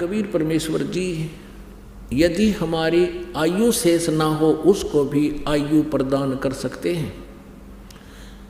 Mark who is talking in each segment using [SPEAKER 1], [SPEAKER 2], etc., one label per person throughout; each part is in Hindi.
[SPEAKER 1] कबीर परमेश्वर जी यदि हमारी आयु शेष ना हो उसको भी आयु प्रदान कर सकते हैं।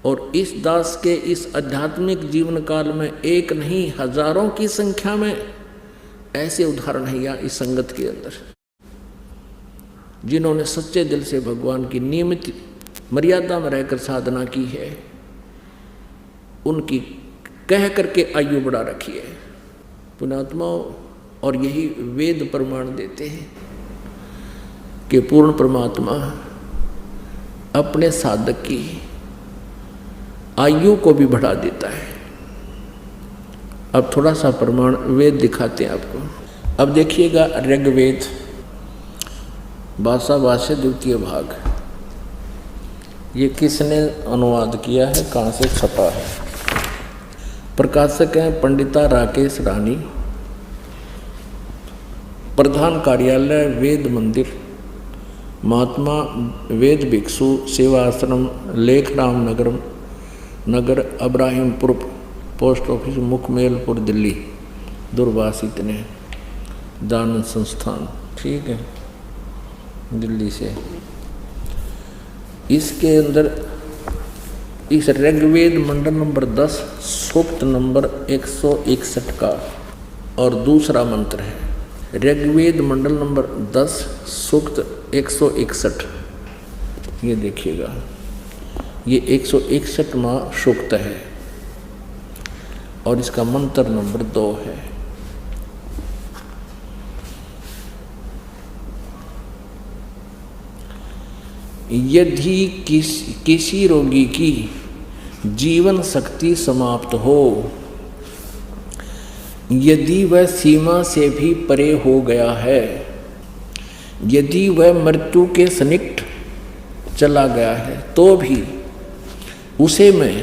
[SPEAKER 1] और इस दास के इस आध्यात्मिक जीवन काल में एक नहीं हजारों की संख्या में ऐसे उदाहरण है यहाँ इस संगत के अंदर, जिन्होंने सच्चे दिल से भगवान की नियमित मर्यादा में रहकर साधना की है, उनकी कह करके आयु बढ़ा रखी है पुण्यात्माओं। और यही वेद प्रमाण देते हैं कि पूर्ण परमात्मा अपने साधक की आयु को भी बढ़ा देता है। अब थोड़ा सा प्रमाण वेद दिखाते हैं आपको। अब देखिएगा ऋग्वेद भाषा भाष्य द्वितीय भाग, ये किसने अनुवाद किया है, कहाँ से छपा है? प्रकाशक हैं पंडिता राकेश रानी, प्रधान कार्यालय वेद मंदिर, महात्मा वेद भिक्षु सेवा आश्रम, लेखराम नगर अब्राहिमपुर, पोस्ट ऑफिस मुखमेलपुर, दिल्ली। दूरभाष इतने दान संस्थान, ठीक है, दिल्ली से। इसके अंदर इस ऋग्वेद मंडल नंबर 10 सूक्त नंबर 161 का और दूसरा मंत्र है। ऋग्वेद मंडल नंबर 10 सूक्त 161, ये देखिएगा, ये 161वां सूक्त है और इसका मंत्र नंबर 2 है। यदि किसी रोगी की जीवन शक्ति समाप्त हो, यदि वह सीमा से भी परे हो गया है, यदि वह मृत्यु के सन्निकट चला गया है, तो भी उसे मैं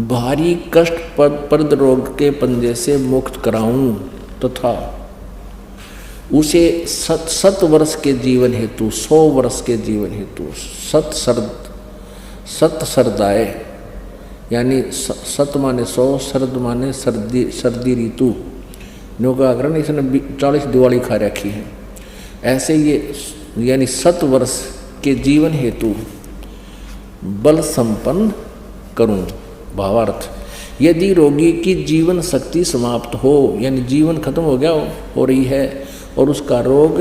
[SPEAKER 1] भारी कष्टप्रद रोग के पंजे से मुक्त कराऊं तथा उसे 7 वर्ष के जीवन हेतु 100 वर्ष के जीवन हेतु सत सरदाए, यानी सत माने 100, शरद माने सर्दी ऋतु, नौकाग्रहण इसने 40 दिवाली खा रखी है। ऐसे ये यानी 7 वर्ष के जीवन हेतु बल संपन्न करूं। भावार्थ, यदि रोगी की जीवन शक्ति समाप्त हो, यानी जीवन खत्म हो गया हो रही है और उसका रोग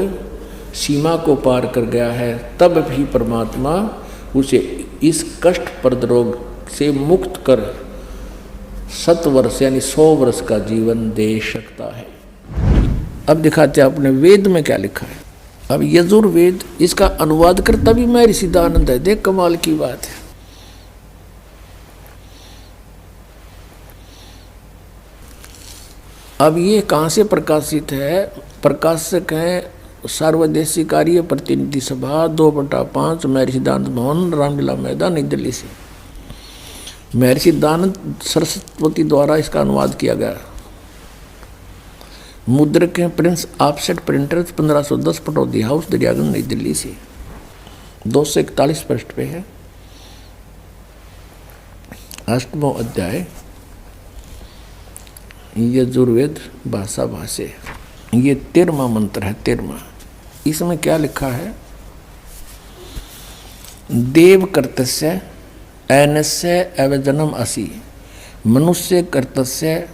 [SPEAKER 1] सीमा को पार कर गया है, तब भी परमात्मा उसे इस कष्टप्रद रोग से मुक्त कर 7 वर्ष यानी 100 वर्ष का जीवन दे सकता है। अब दिखाते हैं आपने वेद में क्या लिखा है। अब यजुर्वेद, इसका अनुवाद करता भी महर्षि सिद्धानंद है। देख कमाल की बात है। अब ये कहाँ से प्रकाशित है? प्रकाशक हैं सर्वदेशी कार्य प्रतिनिधि सभा 2/5 महर्षि सिद्धानंद भवन, रामलीला मैदान, नई दिल्ली से। महर्षि सिद्धानंद सरस्वती द्वारा इसका अनुवाद किया गया। मुद्रक हैं Prince offset printers, 1510 Pataudi house, Daryaganj, नई दिल्ली से। 241 पृष्ठ पे है। 8वां अध्याय यजुर्वेद भाषा भाष्य, ये 13वां मंत्र है। 13वां, इसमें क्या लिखा है? देव कर्तस्य ऐनस्य अवजनम असि, मनुष्य कर्तस्य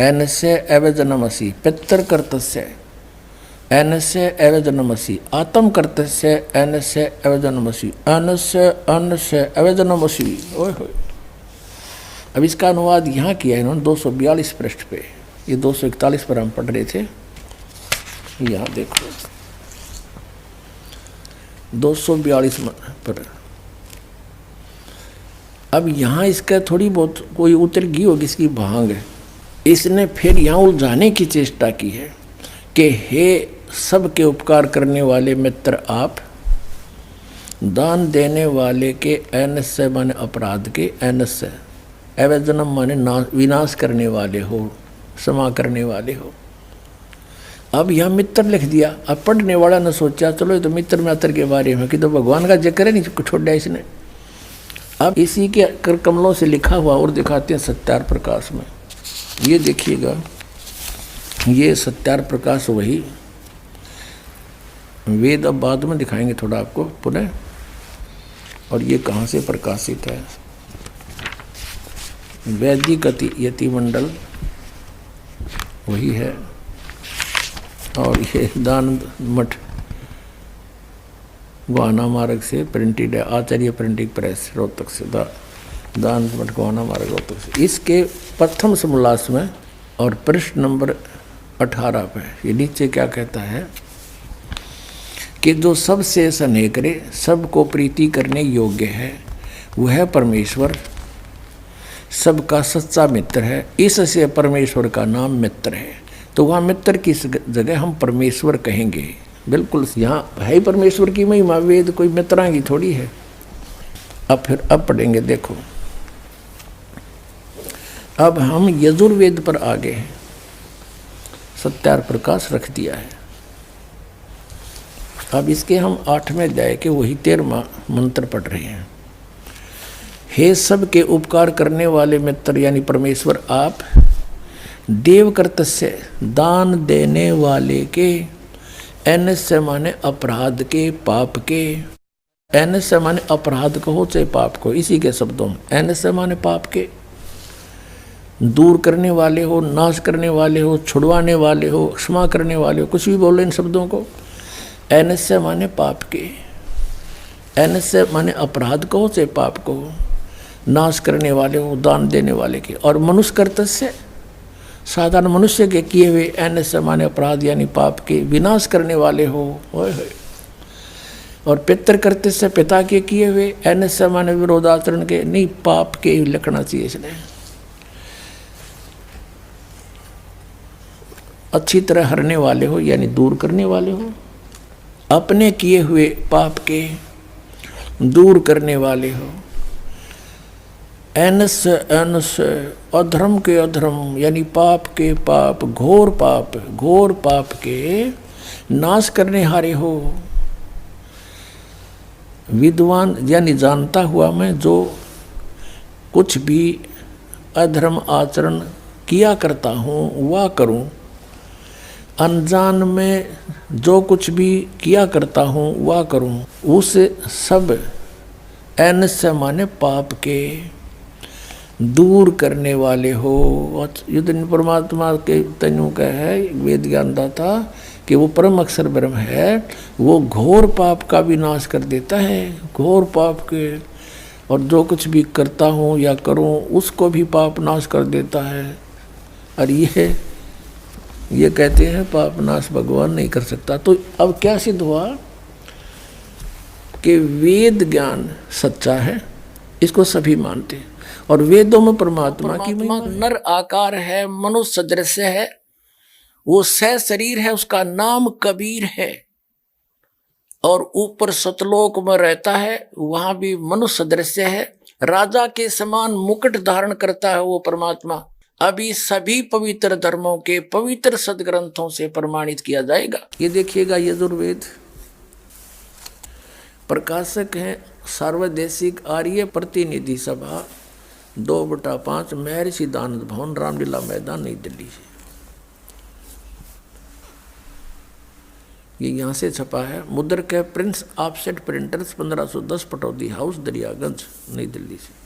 [SPEAKER 1] ऐनस्य अवजनम असि, पितर कर्तस्य ऐनस्य अवजनम असि, आत्म कर्तस्य ऐनस्य अवजनम असि, अन्नस्य अवजनम असि। ओए होए। अब इसका अनुवाद यहाँ किया है इन्होंने 242 पृष्ठ पे। ये 241 पर हम पढ़ रहे थे। यहाँ देखो 242 पर। अब यहाँ इसका थोड़ी बहुत कोई उतर गई होगी इसकी भांग है। इसने फिर यहाँ उलझाने की चेष्टा की है कि हे सबके उपकार करने वाले मित्र, आप दान देने वाले के ऐनस्य माने अपराध के, ऐनस्य अवजनम माने विनाश करने वाले हो, क्षमा करने वाले हो। अब यहाँ मित्र लिख दिया। अब पढ़ने वाला ने सोचा चलो ये तो मित्र मित्र के बारे में कि तो भगवान का जिक्र है, नहीं छोड़ा इसने। अब इसी के कर कमलों से लिखा हुआ और दिखाते हैं सत्यार प्रकाश में। ये देखिएगा ये सत्यार प्रकाश वही वेद अब बाद में दिखाएंगे थोड़ा आपको पुनः। और ये कहाँ से प्रकाशित है? वैदिक यति मंडल वही है। और ये दानंद मठ गोहाना मार्ग से प्रिंटेड है, आचार्य प्रिंटिंग प्रेस रोहतक से, दानंद मठ गोहाना मार्ग रोहतक से। इसके प्रथम समोल्लास में और पृष्ठ नंबर 18 पे ये नीचे क्या कहता है कि जो सबसे स्नेह करे, सबको प्रीति करने योग्य है, वह परमेश्वर सबका सच्चा मित्र है। इससे परमेश्वर का नाम मित्र है। तो वहाँ मित्र की जगह हम परमेश्वर कहेंगे। बिल्कुल यहाँ है ही परमेश्वर की महिमा, वेद कोई मित्रा की थोड़ी है। अब पढ़ेंगे, देखो अब हम यजुर्वेद पर आ गए हैं। सत्यार प्रकाश रख दिया है। अब इसके हम 8वें अध्याय के वही 13वां मंत्र पढ़ रहे हैं। हे सब के उपकार करने वाले मित्र यानी परमेश्वर, आप देव कर्तस्य दान देने वाले के, एनस्य माने अपराध के, पाप के, एनस्य माने अपराध को हो चाहे पाप को, इसी के शब्दों में एनस्य माने पाप के, दूर करने वाले हो, नाश करने वाले हो, छुड़वाने वाले हो, क्षमा करने वाले हो, कुछ भी बोलो इन शब्दों को। एनस्य माने पाप के, एनस्य माने अपराध को हो चाहे पाप को, नाश करने वाले हो, दान देने वाले के। और मनुष्य कर्तस्य साधारण मनुष्य के किए हुए, एनस्य माने अपराध यानी पाप के विनाश करने वाले हो। और पितृ कर्तस्य पिता के किए हुए, एनस्य माने विरोधाचरण के, नहीं पाप के लिखना चाहिए इसने। अच्छी तरह हरने वाले हो यानी दूर करने वाले हो, अपने किए हुए पाप के दूर करने वाले हो। एनस्य अधर्म के अधर्म यानी पाप के पाप, घोर पाप के नाश करने हारे हो। विद्वान यानी जानता हुआ मैं जो कुछ भी अधर्म आचरण किया करता हूँ वह करूँ, अनजान में जो कुछ भी किया करता हूँ वह करूँ, उस सब एनस्य माने पाप के दूर करने वाले हो। युद्ध परमात्मा के तनु का है वेद ज्ञान दाता कि वो परम अक्षर ब्रह्म है, वो घोर पाप का भी नाश कर देता है, घोर पाप के। और जो कुछ भी करता हूँ या करूँ उसको भी पाप नाश कर देता है। और ये कहते हैं पाप नाश भगवान नहीं कर सकता। तो अब क्या सिद्ध हुआ कि वेद ज्ञान सच्चा है, इसको सभी मानते हैं। और वेदों में परमात्मा की नर आकार है, मनुष्य सदृश है, वो शरीर है, उसका नाम कबीर है। और ऊपर सतलोक में रहता है, वहां भी मनुष्य सदृश है, राजा के समान मुकुट धारण करता है वो परमात्मा। अभी सभी पवित्र धर्मों के पवित्र सदग्रंथों से प्रमाणित किया जाएगा। ये देखिएगा यजुर्वेद, प्रकाशक हैं सार्वदेशिक आर्य प्रतिनिधि सभा 2/5 महर्षि दानंद भवन, रामलीला मैदान, नई दिल्ली से। ये यहाँ से छपा है। मुद्रक है Prince offset printers 1510 Pataudi house Daryaganj, नई दिल्ली से।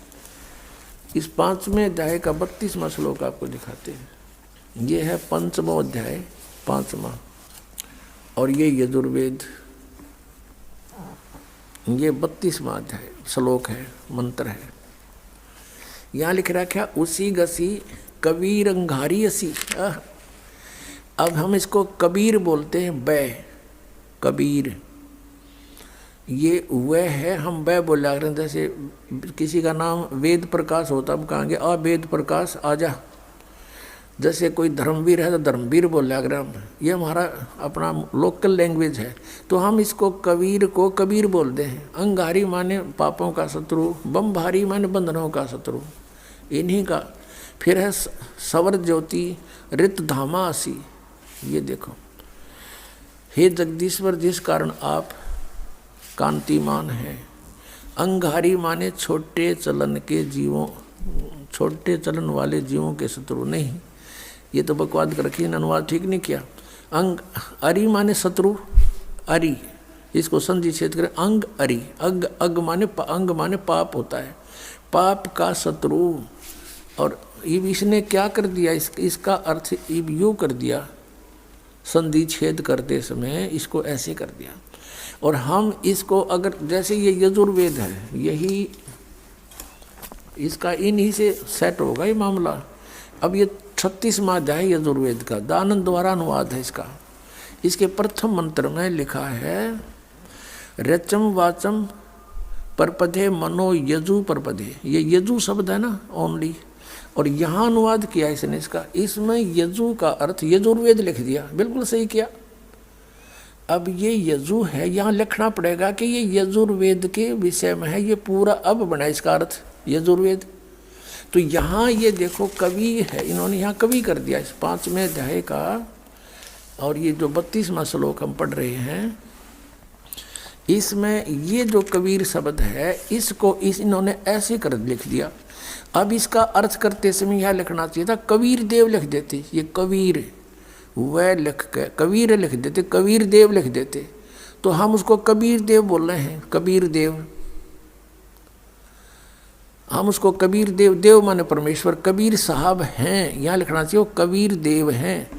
[SPEAKER 1] इस 5वें अध्याय का 32वां श्लोक आपको दिखाते हैं। ये है 5वां अध्याय 5वां, और ये यजुर्वेद, ये 32वां अध्याय श्लोक है, मंत्र है। यहाँ लिख रखा उसी गसी कबीर अंगारी असी। अब हम इसको कबीर बोलते हैं, बै कबीर, ये वह है, हम वह बोला करें। जैसे किसी का नाम वेद प्रकाश होता, हम कहेंगे आ वेद प्रकाश आजा। जैसे कोई धर्मवीर है तो धर्मवीर बोला करें हम, ये हमारा अपना लोकल लैंग्वेज है। तो हम इसको कबीर को कबीर बोलते हैं। अंगारी माने पापों का शत्रु, बम भारी माने बंधनों का शत्रु, इन्हीं का। फिर है सवर ज्योति रित धामा आसी। ये देखो, हे जगदीश्वर जिस कारण आप कांतिमान है। अंगारी माने छोटे चलन के जीवों, छोटे चलन वाले जीवों के शत्रु नहीं, ये तो बकवाद कर रखी, अनुवाद ठीक नहीं किया। अंग अरि माने शत्रु, अरि इसको संधि छेद करें अंग अरि, अग अग माने अंग माने पाप होता है, पाप का शत्रु। और इब इसने क्या कर दिया, इसका अर्थ इब यूँ कर दिया, संधि छेद करते समय इसको ऐसे कर दिया। और हम इसको अगर जैसे ये यजुर्वेद है, यही इसका इन्हीं से सेट होगा ये मामला। अब ये 36वां अध्याय यजुर्वेद का दानंद द्वारा अनुवाद है इसका। इसके प्रथम मंत्र में लिखा है रचम वाचम परपदे मनो यजु परपदे, ये यजु शब्द है ना ओनली, और यहाँ अनुवाद किया इसने इसका, इसमें यजु का अर्थ यजुर्वेद लिख दिया, बिल्कुल सही किया। अब ये यजु है, यहाँ लिखना पड़ेगा कि ये यजुर्वेद के विषय में है, ये पूरा अब बना इसका अर्थ यजुर्वेद। तो यहाँ ये देखो कवि है, इन्होंने यहाँ कवि कर दिया इस 5वें अध्याय का। और ये जो 32वां श्लोक हम पढ़ रहे हैं, इसमें ये जो कबीर शब्द है इसको इन्होंने ऐसे कर लिख दिया। अब इसका अर्थ करते समय यह लिखना चाहिए था कबीर देव लिख देते, ये कबीर वह लिख के कबीर लिख देते, कबीर देव लिख देते, तो हम उसको कबीर देव बोल रहे हैं, कबीर देव, हम उसको कबीर देव, देव माने परमेश्वर, कबीर साहब हैं, यहाँ लिखना चाहिए वो कबीर देव हैं।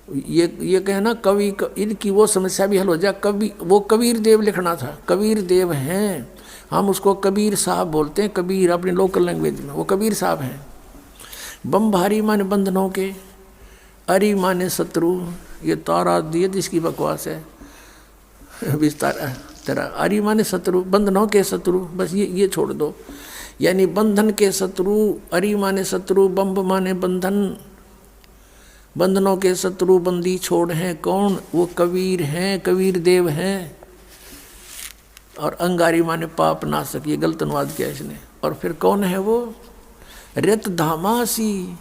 [SPEAKER 1] ये कहना कवि इनकी वो समस्या भी हल हो जाए, कवि वो कबीर देव लिखना था, कबीर देव हैं, हम उसको कबीर साहब बोलते हैं, कबीर अपनी लोकल लैंग्वेज में, वो कबीर साहब हैं। बम भारी माने बंधनों के, अरि माने शत्रु, ये तारा दिए जिसकी बकवास है विस्तार तेरा, अरि माने शत्रु, बंधनों के शत्रु, बस ये छोड़ दो, यानी बंधन के शत्रु, अरि माने शत्रु, बम्ब माने बंधन, बंधनों के शत्रु बंदी छोड़ हैं कौन, वो कबीर हैं, कबीर देव हैं। और अंगारी माने पाप नाशक, ये गलत अनुवाद किया इसने। और फिर कौन है वो, रत धामासी,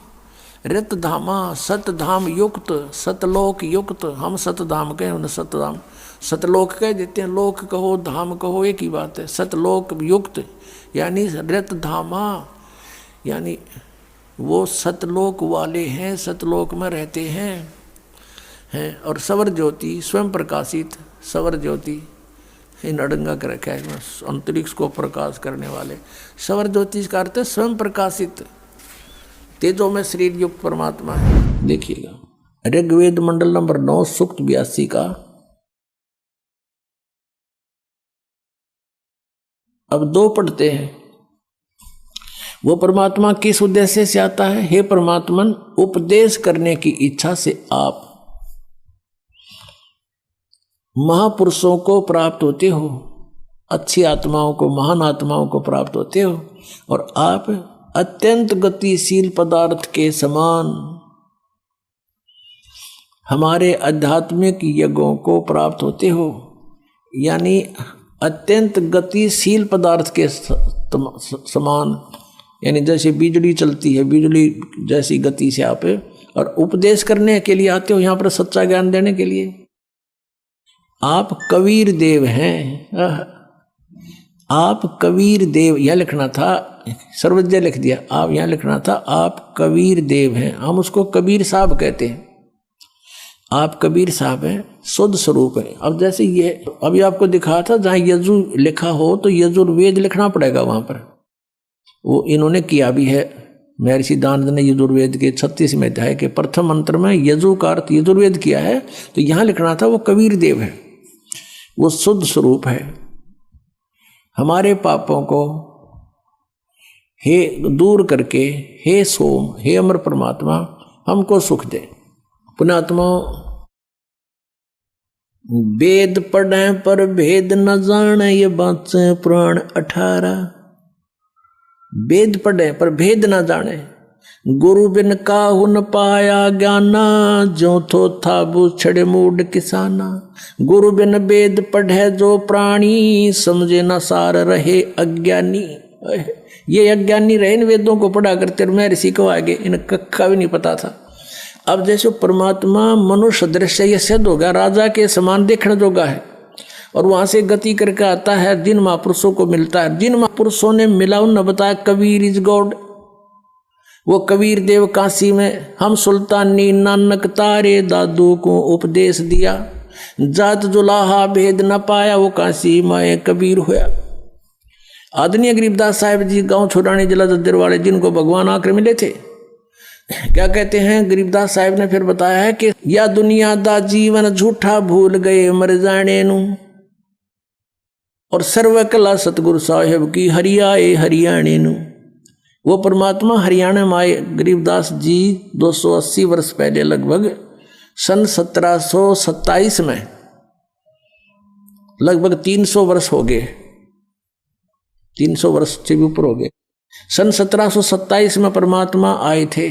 [SPEAKER 1] रत धामा, सतधाम युक्त, सतलोक युक्त, हम सतधाम कहें उन्हें सतधाम, सतलोक कह देते हैं, लोक कहो धाम कहो एक ही बात है, सतलोक युक्त यानी रत धामा, यानी वो सतलोक वाले हैं, सतलोक में रहते हैं। और सवर ज्योति स्वयं प्रकाशित, सवर ज्योति इन अड़ंगा कर रखा है, अंतरिक्ष को प्रकाश करने वाले, सवर ज्योति का अर्थ है स्वयं प्रकाशित, तेजो में शरीर युक्त परमात्मा है। देखिएगा ऋग्वेद मंडल नंबर 9 सूक्त 82 का। अब 2 पढ़ते हैं। वो परमात्मा किस उद्देश्य से आता है, हे परमात्मन उपदेश करने की इच्छा से आप महापुरुषों को प्राप्त होते हो, अच्छी आत्माओं को, महान आत्माओं को प्राप्त होते हो, और आप अत्यंत गतिशील पदार्थ के समान हमारे आध्यात्मिक यज्ञों को प्राप्त होते हो, यानी अत्यंत गतिशील पदार्थ के समान, यानी जैसे बिजली चलती है, बिजली जैसी गति से आप, और उपदेश करने के लिए आते हो यहाँ पर सच्चा ज्ञान देने के लिए। आप कबीर देव हैं, आप कबीर देव, यह लिखना था, सर्वज्ञ लिख दिया, आप यहाँ लिखना था आप कबीर देव हैं, हम उसको कबीर साहब कहते हैं, आप कबीर साहब हैं, शुद्ध स्वरूप है। अब जैसे ये अभी आपको दिखा था जहाँ यजु लिखा हो तो यजुर्वेद लिखना पड़ेगा वहाँ पर, वो इन्होंने किया भी है। महर्षि दानंद ने यजुर्वेद के 36वें अध्याय के प्रथम मंत्र में यजु का अर्थ यजुर्वेद किया है, तो यहाँ लिखना था वो कबीर देव है, वो शुद्ध स्वरूप है। हमारे पापों को हे दूर करके, हे सोम, हे अमर परमात्मा हमको सुख दे। पुण्यात्मा वेद पढ़े पर भेद न जाने, ये बात से पुराण 18। वेद पढ़े पर भेद न जाने, गुरु बिन काहू न पाया ज्ञाना, जो थो था बूछड़े मूड किसाना। गुरु बिन वेद पढ़े जो प्राणी, समझे न सार रहे अज्ञानी। ये अज्ञानी रहे इन वेदों को पढ़ा करते, मैं ऋषि को आगे इन कक्का भी नहीं पता था। अब जैसे परमात्मा मनुष्य दृश्य ये सिद्ध हो गया, राजा के समान देखने जोगा है, और वहां से गति करके आता है, जिन महापुरुषों को मिलता है, जिन महापुरुषों ने मिला उन बताया कबीर इज गॉड, वो कबीर देव काशी में हम सुल्तानी नानक तारे दादू को उपदेश दिया, जात जुलाहा भेद न पाया, वो काशी माए कबीर होया। आदरणीय गरीबदास साहिब जी गांव छोड़ाने जिला दद्दर वाले, जिनको भगवान आकर मिले थे, क्या कहते हैं गरीबदास साहिब ने फिर बताया है कि या दुनिया दा जीवन झूठा भूल गए मर जाने नू, और सर्व कला सतगुरु साहिब की हरियाए हरियाणे नू। वो परमात्मा हरियाणा में आए गरीबदास जी 280 वर्ष पहले, लगभग सन 1727 में, लगभग 300 वर्ष हो गए, 300 वर्ष से भी ऊपर हो गए। सन 1727 में परमात्मा आए थे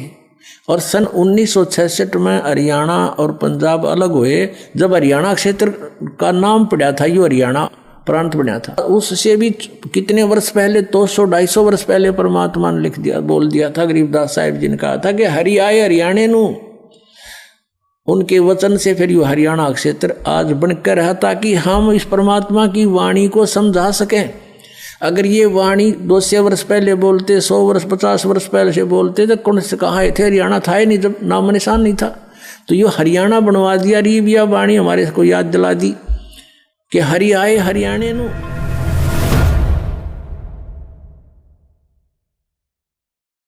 [SPEAKER 1] और सन 1966 में हरियाणा और पंजाब अलग हुए। जब हरियाणा क्षेत्र का नाम पड़ा था, यो हरियाणा प्रांत बना था, उससे भी कितने वर्ष पहले, 200-250 वर्ष पहले परमात्मा ने लिख दिया, बोल दिया था। गरीबदास साहिब जी ने कहा था कि हरि आए हरियाणे नू। उनके वचन से फिर यो हरियाणा क्षेत्र आज बनकर रहा, ताकि हम इस परमात्मा की वाणी को समझा सकें। अगर ये वाणी 200 वर्ष पहले बोलते, 100 वर्ष 50 वर्ष पहले से बोलते, तो कौन से कहाँ थे, हरियाणा था ही नहीं, जब नाम निशान नहीं था। तो यो हरियाणा बनवा दिया, रीबिया वाणी हमारे को याद दिला दी कि हरि आए हरियाणे नू।